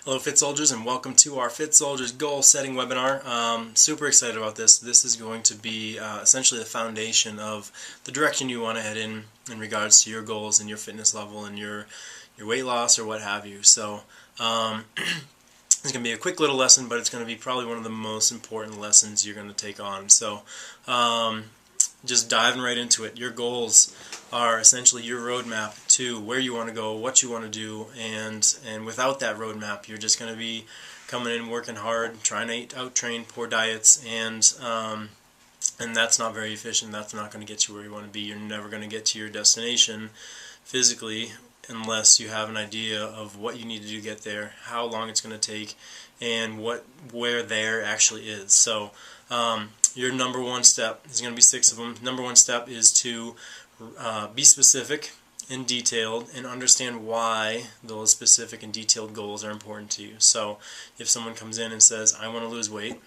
Hello Fit Soldiers, and welcome to our Fit Soldiers goal setting webinar. Super excited about this. This is going to be essentially the foundation of the direction you want to head in regards to your goals and your fitness level and your weight loss or what have you. So it's going to be a quick little lesson, but it's going to be probably one of the most important lessons you're going to take on. So just diving right into it. Your goals are essentially your roadmap to where you want to go, what you want to do, and without that roadmap, you're just going to be coming in, working hard, trying to out-train poor diets, and that's not very efficient. That's not going to get you where you want to be. You're never going to get to your destination physically unless you have an idea of what you need to do to get there, how long it's going to take, and where there actually is. So your number one step, there's going to be 6 of them. Number one step is to be specific and detailed and understand why those specific and detailed goals are important to you. So if someone comes in and says, I want to lose weight,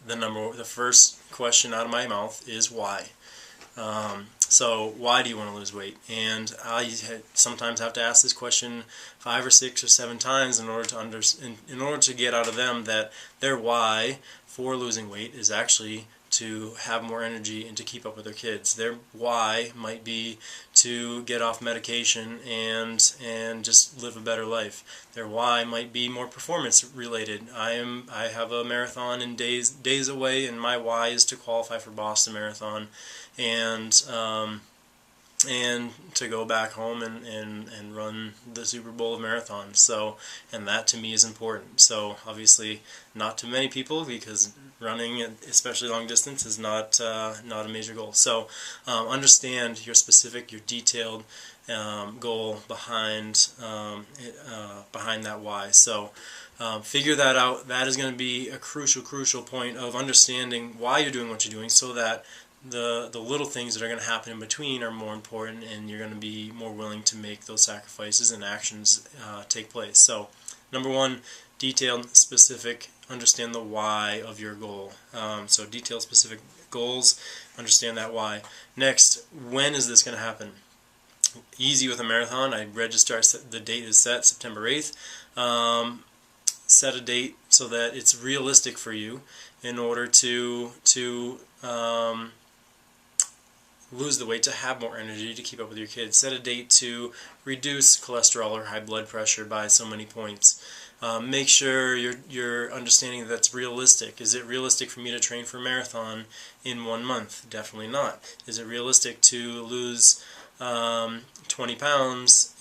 the first question out of my mouth is why. So why do you want to lose weight? And I sometimes have to ask this question 5 or 6 or 7 times in order to get out of them that their why for losing weight is actually to have more energy and to keep up with their kids. Their why might be to get off medication and just live a better life. Their why might be more performance related. I have a marathon in days away, and my why is to qualify for Boston Marathon and to go back home and run the Super Bowl of marathons. So, and that to me is important. So obviously not to many people, because running, especially long distance, is not a major goal. So understand your specific, your detailed goal behind that why. So figure that out. That is going to be a crucial point of understanding why you're doing what you're doing, so that the little things that are going to happen in between are more important, and you're going to be more willing to make those sacrifices and actions take place. So number one, detailed, specific, understand the why of your goal. So detailed, specific goals, understand that why. Next, when is this going to happen? Easy with a marathon. I register, the date is set, September 8th. Set a date so that it's realistic for you in order to lose the weight, to have more energy, to keep up with your kids. Set a date to reduce cholesterol or high blood pressure by so many points. Make sure you're understanding that that's realistic. Is it realistic for me to train for a marathon in 1 month? Definitely not. Is it realistic to lose 20 pounds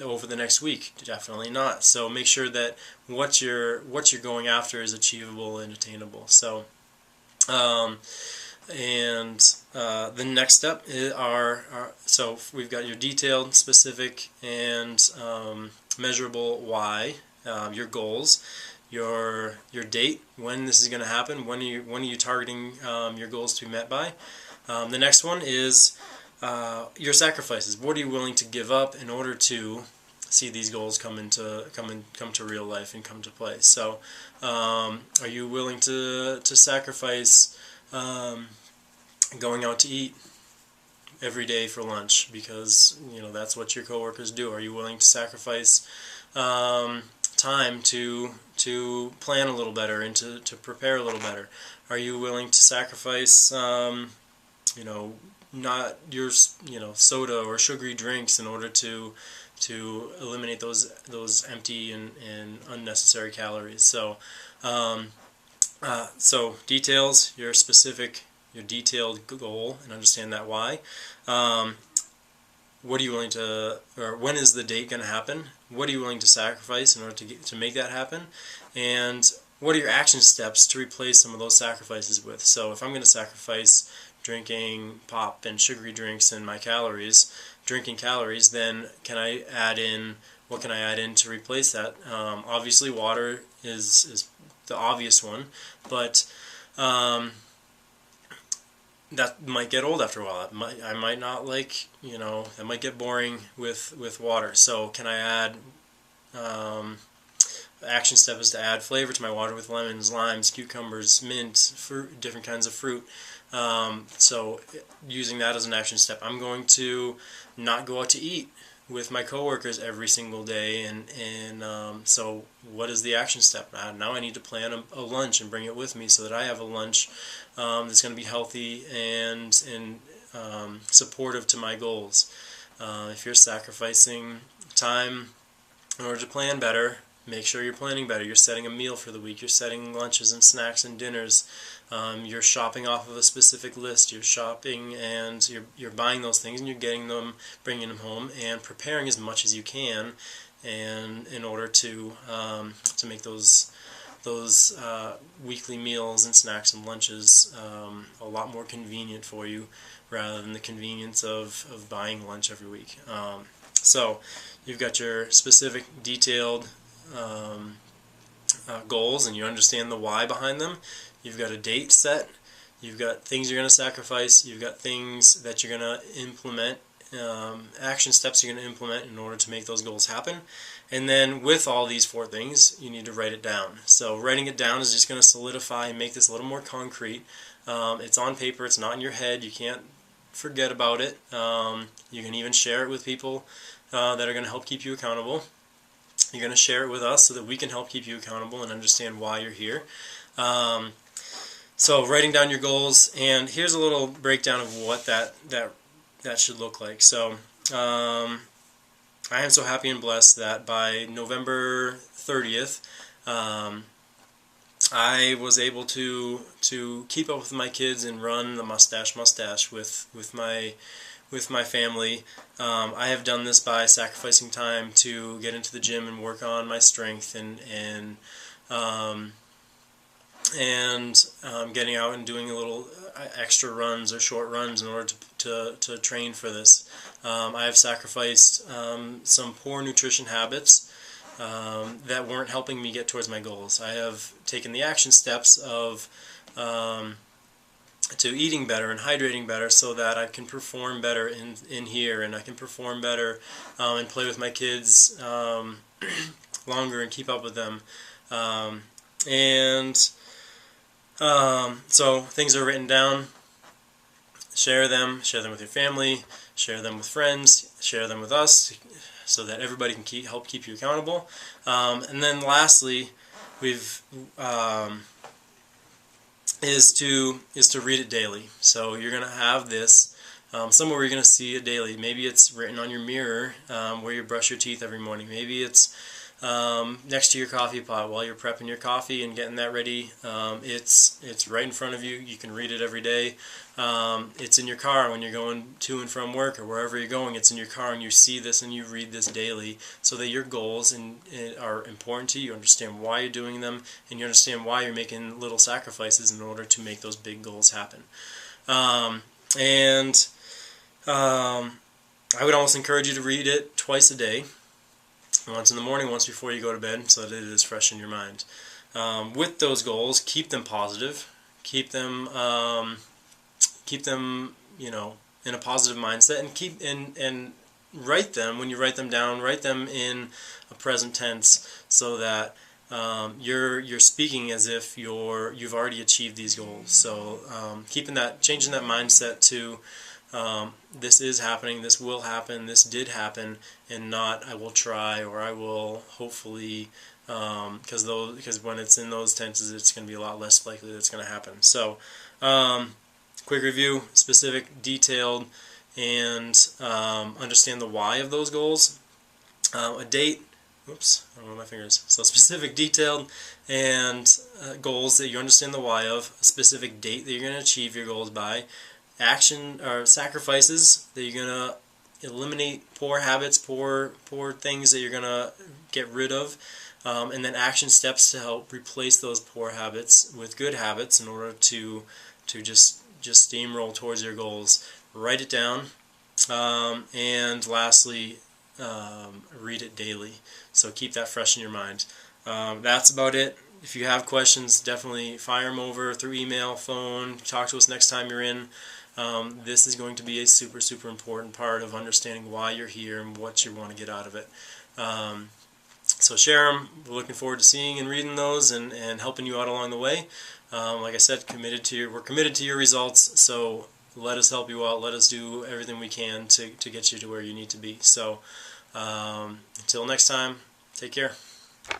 over the next week? Definitely not. So make sure that what you're going after is achievable and attainable. So the next step so we've got your detailed, specific, and measurable why, your goals, your date, when this is going to happen, when are you targeting your goals to be met by. The next one is your sacrifices. What are you willing to give up in order to see these goals come to real life and come to play? So are you willing to sacrifice going out to eat every day for lunch because that's what your coworkers do? Are you willing to sacrifice time to plan a little better and to prepare a little better? Are you willing to sacrifice not your soda or sugary drinks in order to eliminate those empty and unnecessary calories? So so details, your specific, your detailed goal, and understand that why. What are you willing to, or when is the date going to happen? What are you willing to sacrifice in order to make that happen? And what are your action steps to replace some of those sacrifices with? So if I'm going to sacrifice drinking pop and sugary drinks and my drinking calories, then what can I add in to replace that? Obviously water is the obvious one, but that might get old after a while. I might not like, it might get boring with water. So can I add, the action step is to add flavor to my water with lemons, limes, cucumbers, mint, fruit, different kinds of fruit. So using that as an action step. I'm going to not go out to eat with my coworkers every single day, so what is the action step? Now I need to plan a lunch and bring it with me so that I have a lunch that's going to be healthy and supportive to my goals. If you're sacrificing time in order to plan better, make sure you're planning better. You're setting a meal for the week. You're setting lunches and snacks and dinners. You're shopping off of a specific list. You're shopping and you're buying those things and you're getting them, bringing them home, and preparing as much as you can, and in order to make those weekly meals and snacks and lunches a lot more convenient for you, rather than the convenience of buying lunch every week. So you've got your specific, detailed goals, and you understand the why behind them. You've got a date set. You've got things you're going to sacrifice. You've got things that you're going to implement, action steps you're going to implement in order to make those goals happen. And then with all these 4 things, you need to write it down. So writing it down is just going to solidify and make this a little more concrete. It's on paper. It's not in your head. You can't forget about it. You can even share it with people that are going to help keep you accountable. You're going to share it with us so that we can help keep you accountable and understand why you're here. So writing down your goals, and here's a little breakdown of what that should look like. So I am so happy and blessed that by November 30th, I was able to keep up with my kids and run the mustache with my family. I have done this by sacrificing time to get into the gym and work on my strength and getting out and doing a little extra runs or short runs in order to train for this. I have sacrificed some poor nutrition habits that weren't helping me get towards my goals. I have taken the action steps of to eating better and hydrating better so that I can perform better in here, and I can perform better and play with my kids longer and keep up with them. So things are written down. Share them with your family, share them with friends, share them with us, so that everybody can help keep you accountable. And then lastly, is to read it daily. So you're going to have this somewhere where you're going to see it daily. Maybe it's written on your mirror where you brush your teeth every morning. Maybe it's next to your coffee pot while you're prepping your coffee and getting that ready. It's right in front of you. You can read it every day. It's in your car when you're going to and from work or wherever you're going. It's in your car and you see this and you read this daily, so that your goals are important to you. You understand why you're doing them, and you understand why you're making little sacrifices in order to make those big goals happen. I would almost encourage you to read it twice a day. Once in the morning, once before you go to bed, so that it is fresh in your mind. With those goals, keep them positive. Keep them, in a positive mindset, and write them. When you write them down, write them in a present tense, so that you're speaking as if you've already achieved these goals. So changing that mindset to this is happening, this will happen, this did happen, and not I will try or I will hopefully, because when it's in those tenses, it's going to be a lot less likely that it's going to happen. So quick review: specific, detailed, and understand the why of those goals. A date. Oops, I don't know my fingers. So specific, detailed, and goals that you understand the why of. A specific date that you're going to achieve your goals by. Action or sacrifices that you're going to eliminate, poor habits, poor things that you're going to get rid of, and then action steps to help replace those poor habits with good habits in order to just steamroll towards your goals. Write it down, and lastly, read it daily. So keep that fresh in your mind. That's about it. If you have questions, definitely fire them over through email, phone. Talk to us next time you're in. This is going to be a super, super important part of understanding why you're here and what you want to get out of it. So share them. We're looking forward to seeing and reading those and helping you out along the way. Like I said, we're committed to your results, so let us help you out. Let us do everything we can to get you to where you need to be. So Until next time, take care.